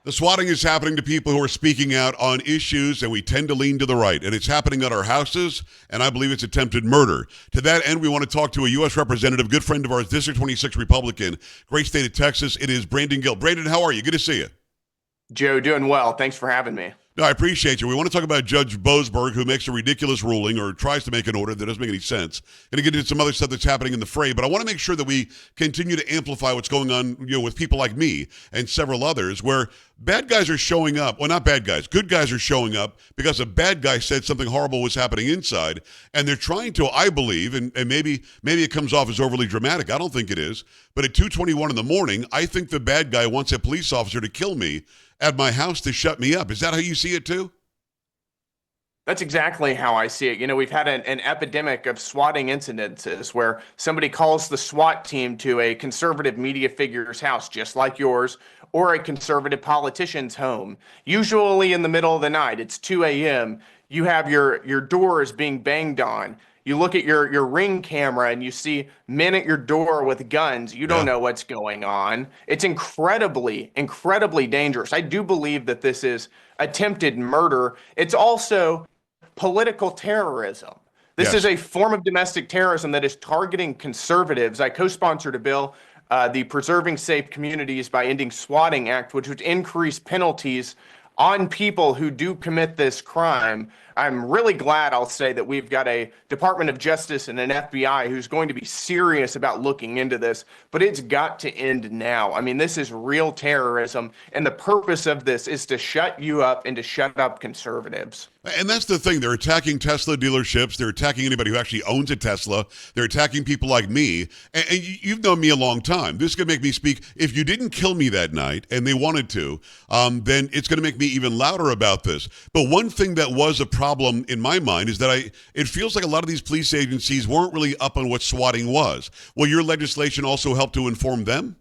The swatting is happening to people who are speaking out on issues, and we tend to lean to the right. And it's happening at our houses, and I believe it's attempted murder. To that end, we want to talk to a U.S. representative, good friend of ours, District 26 Republican, great state of Texas. It is Brandon Gill. Brandon, how are you? Good to see you. Joe, doing well. Thanks for having me. No, I appreciate you. We want to talk about Judge Boseman, who makes a ridiculous ruling or tries to make an order that doesn't make any sense. Going to get into some other stuff that's happening in the fray, but I want to make sure that we continue to amplify what's going on, with people like me and several others, where bad guys are showing up. Well, not bad guys. Good guys are showing up because a bad guy said something horrible was happening inside, and they're trying to, I believe, and maybe it comes off as overly dramatic. I don't think it is, but at 2:21 in the morning, I think the bad guy wants a police officer to kill me at my house to shut me up. Is that how you see it too? That's exactly how I see it. We've had an epidemic of swatting incidences where somebody calls the SWAT team to a conservative media figure's house, just like yours, or a conservative politician's home, usually in the middle of the night. It's 2 a.m. You have your doors being banged on. You look at your Ring camera and you see men at your door with guns. You don't know what's going on. It's incredibly, incredibly dangerous. I do believe that this is attempted murder. It's also political terrorism. This is a form of domestic terrorism that is targeting conservatives. I co-sponsored a bill, the Preserving Safe Communities by Ending Swatting Act, which would increase penalties on people who do commit this crime. I'm really glad, I'll say, that we've got a Department of Justice and an FBI who's going to be serious about looking into this, but it's got to end now. I mean, this is real terrorism, and the purpose of this is to shut you up and to shut up conservatives. And that's the thing. They're attacking Tesla dealerships. They're attacking anybody who actually owns a Tesla. They're attacking people like me. And you've known me a long time. This is going to make me speak. If you didn't kill me that night, and they wanted to, then it's going to make me even louder about this. But one thing that was a problem in my mind is that it feels like a lot of these police agencies weren't really up on what swatting was. Will your legislation also help to inform them?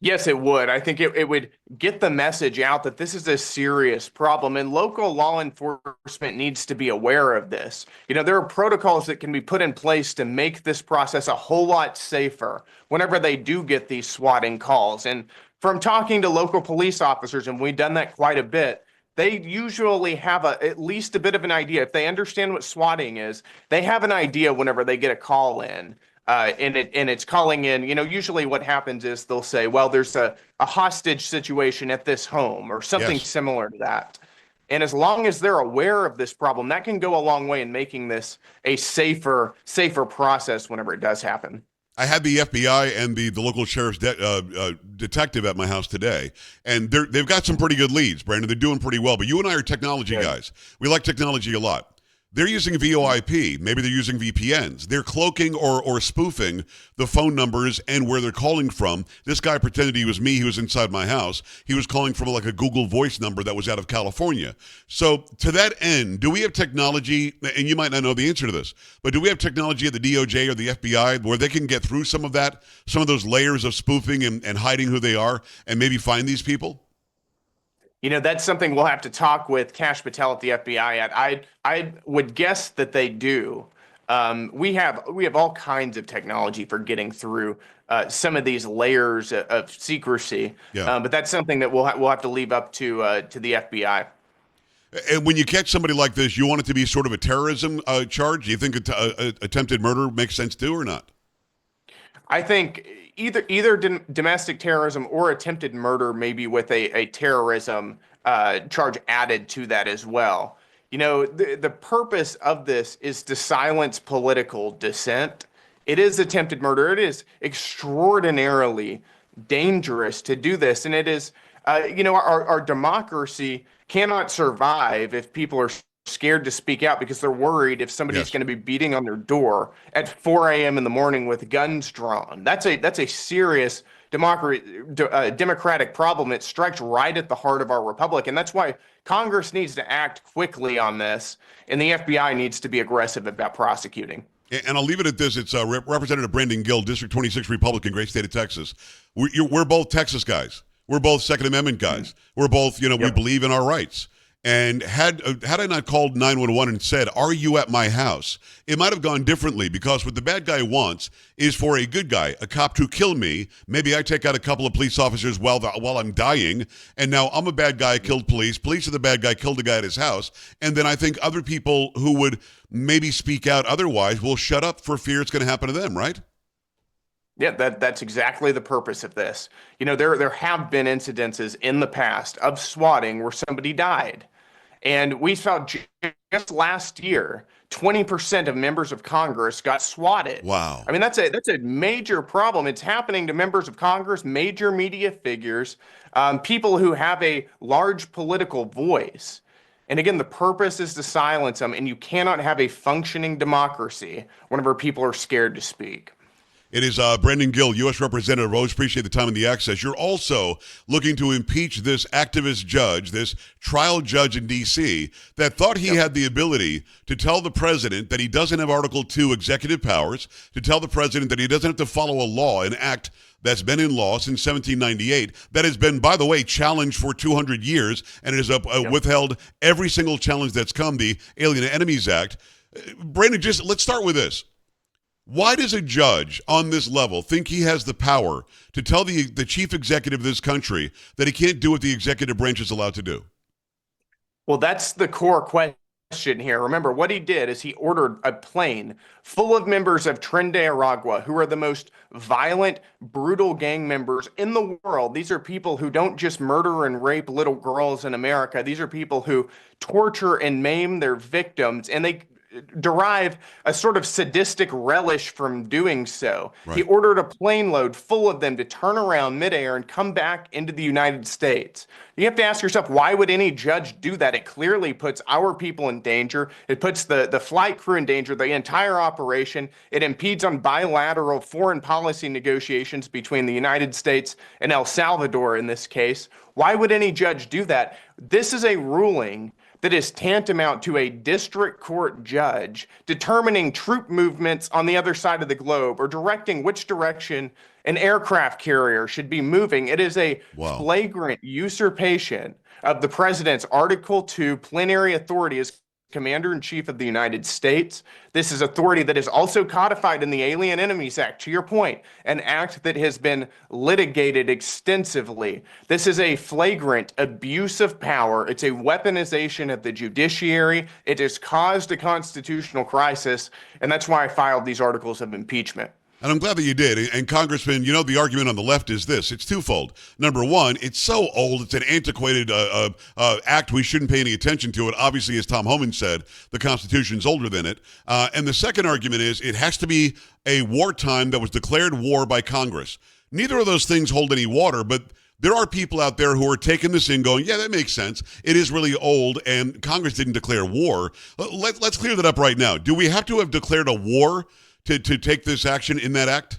Yes, it would. I think it would get the message out that this is a serious problem, and local law enforcement needs to be aware of this. There are protocols that can be put in place to make this process a whole lot safer whenever they do get these swatting calls. And from talking to local police officers, and we've done that quite a bit, they usually have at least a bit of an idea. If they understand what swatting is, they have an idea whenever they get a call in. And it's calling in, usually what happens is they'll say, well, there's a hostage situation at this home or something similar to that. And as long as they're aware of this problem, that can go a long way in making this a safer process whenever it does happen. I had the FBI and the local sheriff's detective at my house today, and they've got some pretty good leads, Brandon. They're doing pretty well. But you and I are technology guys. We like technology a lot. They're using VoIP. Maybe they're using VPNs. They're cloaking or spoofing the phone numbers and where they're calling from. This guy pretended he was me. He was inside my house. He was calling from like a Google Voice number that was out of California. So to that end, do we have technology, and you might not know the answer to this, but do we have technology at the DOJ or the FBI where they can get through some of those layers of spoofing and hiding who they are and maybe find these people? That's something we'll have to talk with Kash Patel at the FBI at. I would guess that they do. We have all kinds of technology for getting through some of these layers of secrecy. But that's something that we'll have to leave up to the FBI. And when you catch somebody like this, you want it to be sort of a terrorism charge? Do you think attempted murder makes sense too, or not? I think either domestic terrorism or attempted murder, maybe with a terrorism charge added to that as well. The purpose of this is to silence political dissent. It is attempted murder. It is extraordinarily dangerous to do this. And it is, our democracy cannot survive if people are scared to speak out because they're worried if somebody's going to be beating on their door at 4 a.m. in the morning with guns drawn. That's a serious democratic problem. It strikes right at the heart of our republic, and that's why Congress needs to act quickly on this, and the FBI needs to be aggressive about prosecuting. And I'll leave it at this. It's Representative Brandon Gill, District 26 Republican, great state of Texas. We're both Texas guys. We're both Second Amendment guys. We're both, we believe in our rights. And had I not called 911 and said, "Are you at my house?" it might have gone differently, because what the bad guy wants is for a good guy, a cop, to kill me. Maybe I take out a couple of police officers while I'm dying, and now I'm a bad guy, killed police. Police are the bad guy, killed a guy at his house, and then I think other people who would maybe speak out otherwise will shut up for fear it's going to happen to them, right? Yeah, that's exactly the purpose of this. You know, there have been incidences in the past of swatting where somebody died. And we saw just last year, 20% of members of Congress got swatted. Wow. I mean, that's a major problem. It's happening to members of Congress, major media figures, people who have a large political voice. And again, the purpose is to silence them, and you cannot have a functioning democracy whenever people are scared to speak. It is Brendan Gill, U.S. Representative. Always appreciate the time and the access. You're also looking to impeach this activist judge, this trial judge in D.C. that thought he had the ability to tell the president that he doesn't have Article 2 executive powers, to tell the president that he doesn't have to follow a law, an act that's been in law since 1798, that has been, by the way, challenged for 200 years, and it has withheld every single challenge that's come, the Alien Enemies Act. Brendan, just let's start with this. Why does a judge on this level think he has the power to tell the chief executive of this country that he can't do what the executive branch is allowed to do? Well, that's the core question here. Remember, what he did is he ordered a plane full of members of Tren de Aragua, who are the most violent, brutal gang members in the world. These are people who don't just murder and rape little girls in America. These are people who torture and maim their victims, and they derive a sort of sadistic relish from doing so. Right. He ordered a plane load full of them to turn around midair and come back into the United States. You have to ask yourself, why would any judge do that? It clearly puts our people in danger. It puts the flight crew in danger, the entire operation. It impedes on bilateral foreign policy negotiations between the United States and El Salvador in this case. Why would any judge do that? This is a ruling that is tantamount to a district court judge determining troop movements on the other side of the globe or directing which direction an aircraft carrier should be moving. It is a flagrant usurpation of the president's Article 2 plenary authority as Commander-in-Chief of the United States. This is authority that is also codified in the Alien Enemies Act, to your point, an act that has been litigated extensively. This is a flagrant abuse of power. It's a weaponization of the judiciary. It has caused a constitutional crisis, and that's why I filed these articles of impeachment. And I'm glad that you did. And Congressman, you know, the argument on the left is this. It's twofold. Number one, it's so old, it's an antiquated act. We shouldn't pay any attention to it. Obviously, as Tom Homan said, the Constitution's older than it. And the second argument is it has to be a wartime that was declared war by Congress. Neither of those things hold any water, but there are people out there who are taking this in going, yeah, that makes sense. It is really old, and Congress didn't declare war. Let's clear that up right now. Do we have to have declared a war to take this action in that act?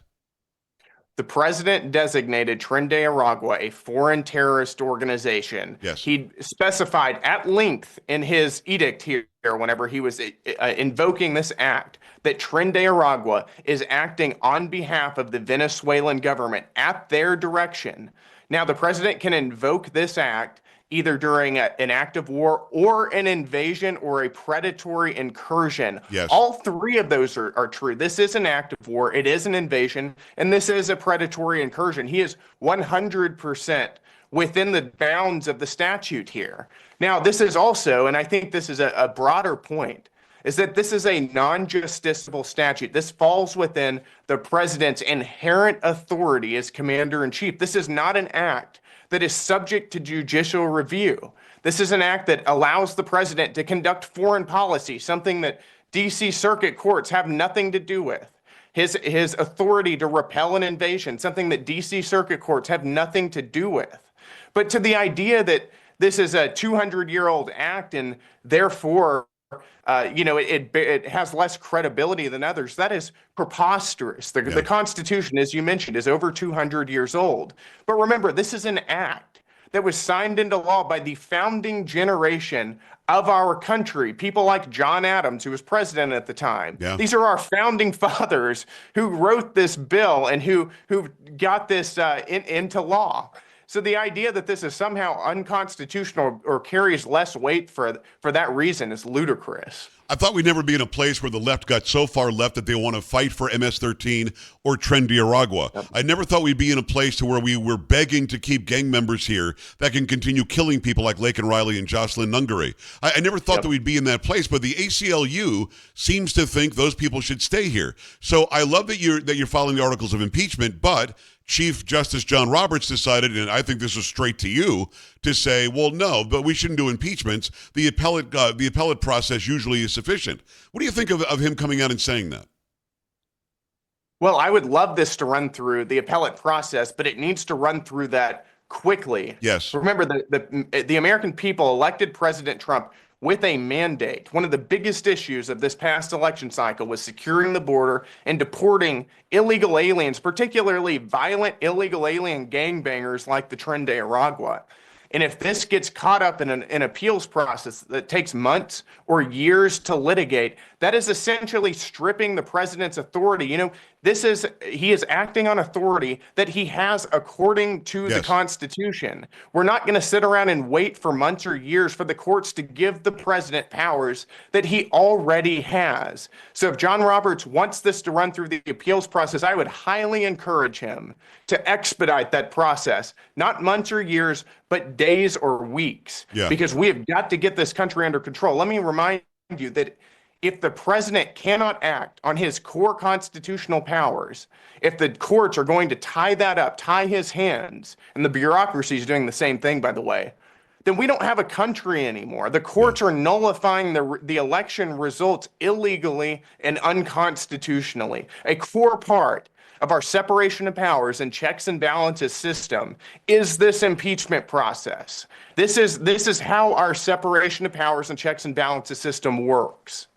The president designated Tren de Aragua a foreign terrorist organization. Yes. He specified at length in his edict here, whenever he was invoking this act, that Tren de Aragua is acting on behalf of the Venezuelan government at their direction. Now, the president can invoke this act either during an act of war or an invasion or a predatory incursion. Yes. All three of those are true. This is an act of war, it is an invasion, and this is a predatory incursion. He is 100% within the bounds of the statute here. Now, this is also, and I think this is a broader point, is that this is a non-justiciable statute. This falls within the president's inherent authority as commander-in-chief. This is not an act that is subject to judicial review. This is an act that allows the president to conduct foreign policy, something that D.C. Circuit courts have nothing to do with. His authority to repel an invasion, something that D.C. Circuit courts have nothing to do with. But to the idea that this is a 200-year-old act and therefore it has less credibility than others, that is preposterous. The Constitution, as you mentioned, is over 200 years old. But remember, this is an act that was signed into law by the founding generation of our country, people like John Adams, who was president at the time. Yeah. These are our founding fathers who wrote this bill and who got this into law. So the idea that this is somehow unconstitutional or carries less weight for that reason is ludicrous. I thought we'd never be in a place where the left got so far left that they want to fight for MS-13 or Nicaragua. Yep. I never thought we'd be in a place to where we were begging to keep gang members here that can continue killing people like Laken Riley and Jocelyn Nungary. I never thought that we'd be in that place, but the ACLU seems to think those people should stay here. So I love that you're following the articles of impeachment, but Chief Justice John Roberts decided, and I think this was straight to you, to say, well, no, but we shouldn't do impeachments. The appellate process usually is sufficient. What do you think of him coming out and saying that? Well, I would love this to run through the appellate process, but it needs to run through that quickly. Yes. Remember, the American people elected President Trump with a mandate. One of the biggest issues of this past election cycle was securing the border and deporting illegal aliens, particularly violent illegal alien gangbangers like the Tren de Aragua. And if this gets caught up in an appeals process that takes months or years to litigate, that is essentially stripping the president's authority. You know, he is acting on authority that he has according to the Constitution. We're not going to sit around and wait for months or years for the courts to give the president powers that he already has. So if John Roberts wants this to run through the appeals process, I would highly encourage him to expedite that process, not months or years, but days or weeks, because we have got to get this country under control. Let me remind you that if the president cannot act on his core constitutional powers, if the courts are going to tie that up, tie his hands, and the bureaucracy is doing the same thing, by the way, then we don't have a country anymore. The courts are nullifying the election results illegally and unconstitutionally. A core part of our separation of powers and checks and balances system is this impeachment process. This is how our separation of powers and checks and balances system works.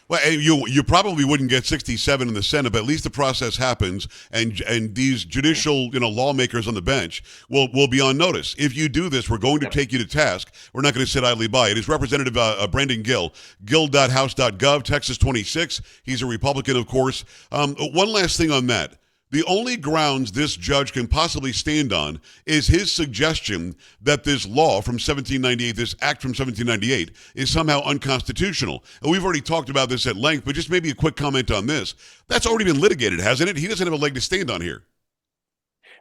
Well, you probably wouldn't get 67 in the Senate, but at least the process happens, and these judicial lawmakers on the bench will be on notice. If you do this, we're going to take you to task. We're not going to sit idly by. It is Representative Brandon Gill, gill.house.gov, Texas 26. He's a Republican, of course. One last thing on that. The only grounds this judge can possibly stand on is his suggestion that this law from 1798, this act from 1798, is somehow unconstitutional. And we've already talked about this at length, but just maybe a quick comment on this. That's already been litigated, hasn't it? He doesn't have a leg to stand on here.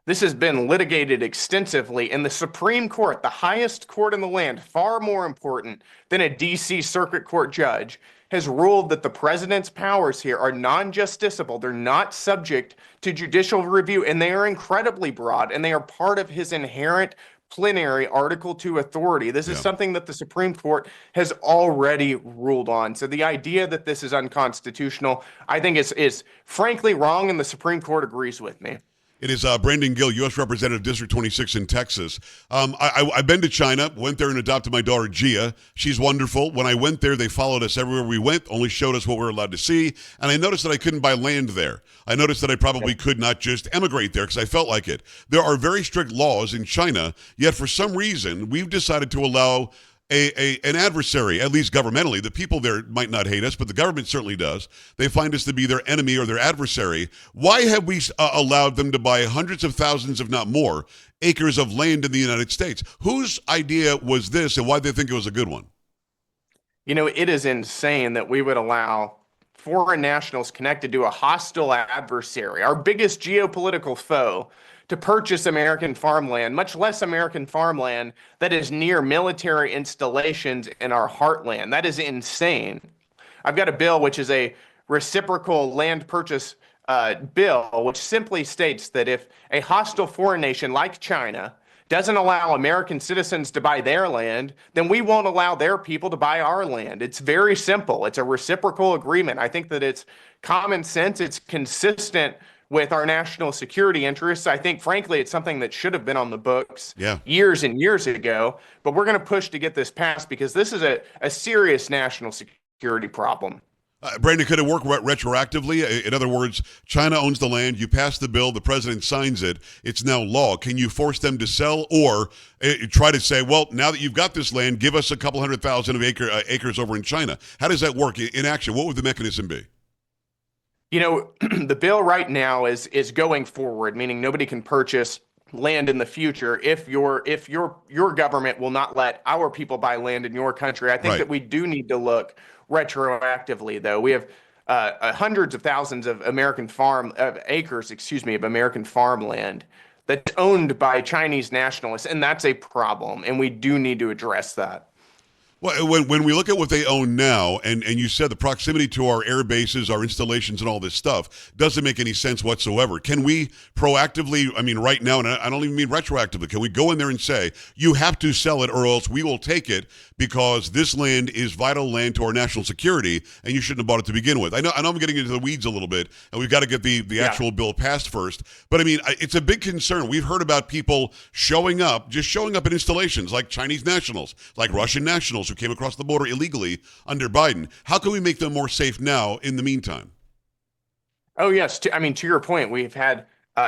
This has been litigated extensively in the Supreme Court, the highest court in the land, far more important than a D.C. Circuit Court judge, has ruled that the president's powers here are non-justiciable. They're not subject to judicial review, and they are incredibly broad, and they are part of his inherent plenary Article 2 authority. This is something that the Supreme Court has already ruled on. So the idea that this is unconstitutional, I think is frankly wrong, and the Supreme Court agrees with me. It is Brandon Gill, U.S. Representative, District 26 in Texas. I've been to China, went there and adopted my daughter, Gia. She's wonderful. When I went there, they followed us everywhere we went, only showed us what we were allowed to see. And I noticed that I couldn't buy land there. I noticed that I probably could not just emigrate there because I felt like it. There are very strict laws in China, yet for some reason, we've decided to allow an adversary, at least governmentally. The people there might not hate us, but the government certainly does. They find us to be their enemy or their adversary. Why have we allowed them to buy hundreds of thousands, if not more, acres of land in the United States? Whose idea was this, and why do they think it was a good one? You know, it is insane that we would allow foreign nationals connected to a hostile adversary, our biggest geopolitical foe, to purchase American farmland, much less American farmland that is near military installations in our heartland. That is insane. I've got a bill which is a reciprocal land purchase bill, which simply states that if a hostile foreign nation like China doesn't allow American citizens to buy their land, then we won't allow their people to buy our land. It's very simple. It's a reciprocal agreement. I think that it's common sense. It's consistent with our national security interests. I think, frankly, it's something that should have been on the books years and years ago, but we're going to push to get this passed because this is a serious national security problem. Brandon, could it work retroactively? In other words, China owns the land, you pass the bill, the president signs it, it's now law. Can you force them to sell or try to say, well, now that you've got this land, give us a couple 100,000 of acres over in China? How does that work in action? What would the mechanism be? You know, the bill right now is going forward, meaning nobody can purchase land in the future if your government will not let our people buy land in your country. I think Right. that we do need to look retroactively, though. We have hundreds of thousands of acres, of American farmland that's owned by Chinese nationalists, and that's a problem, and we do need to address that. Well, when we look at what they own now, and you said the proximity to our air bases, our installations, and all this stuff doesn't make any sense whatsoever. Can we proactively, I mean, right now, and I don't even mean retroactively, can we go in there and say, you have to sell it or else we will take it because this land is vital land to our national security and you shouldn't have bought it to begin with? I know I'm getting into the weeds a little bit, and we've got to get the actual bill passed first. But I mean, it's a big concern. We've heard about people showing up in installations like Chinese nationals, like Russian nationals who came across the border illegally under Biden. How can we make them more safe now in the meantime? Oh, yes. To your point, we've had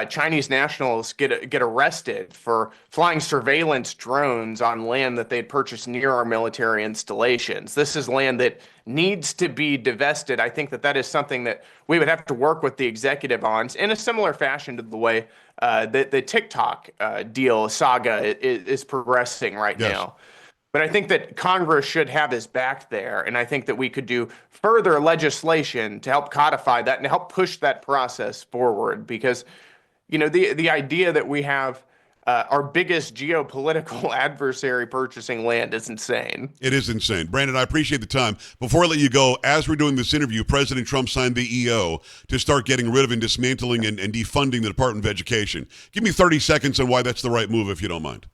Chinese nationals get arrested for flying surveillance drones on land that they'd purchased near our military installations. This is land that needs to be divested. I think that is something that we would have to work with the executive on in a similar fashion to the way the TikTok deal saga is progressing right now. But I think that Congress should have his back there, and I think that we could do further legislation to help codify that and to help push that process forward. Because, the idea that we have our biggest geopolitical adversary purchasing land is insane. It is insane. Brandon, I appreciate the time. Before I let you go, as we're doing this interview, President Trump signed the EO to start getting rid of and dismantling and defunding the Department of Education. Give me 30 seconds on why that's the right move, if you don't mind.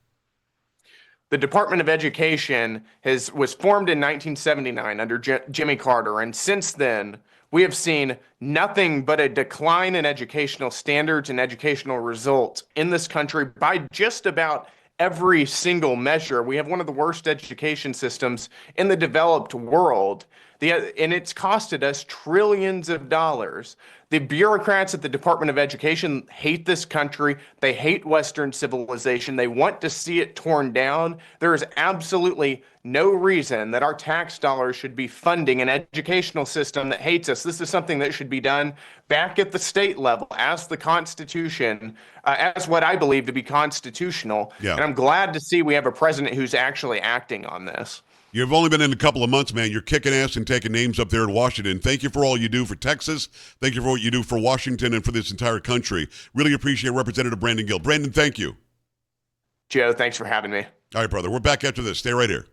The Department of Education was formed in 1979 under Jimmy Carter, and since then, we have seen nothing but a decline in educational standards and educational results in this country by just about every single measure. We have one of the worst education systems in the developed world, and it's costed us trillions of dollars. The bureaucrats at the Department of Education hate this country. They hate Western civilization. They want to see it torn down. There is absolutely no reason that our tax dollars should be funding an educational system that hates us. This is something that should be done back at the state level as the Constitution, as what I believe to be constitutional. Yeah. And I'm glad to see we have a president who's actually acting on this. You've only been in a couple of months, man. You're kicking ass and taking names up there in Washington. Thank you for all you do for Texas. Thank you for what you do for Washington and for this entire country. Really appreciate Representative Brandon Gill. Brandon, thank you. Joe, thanks for having me. All right, brother. We're back after this. Stay right here.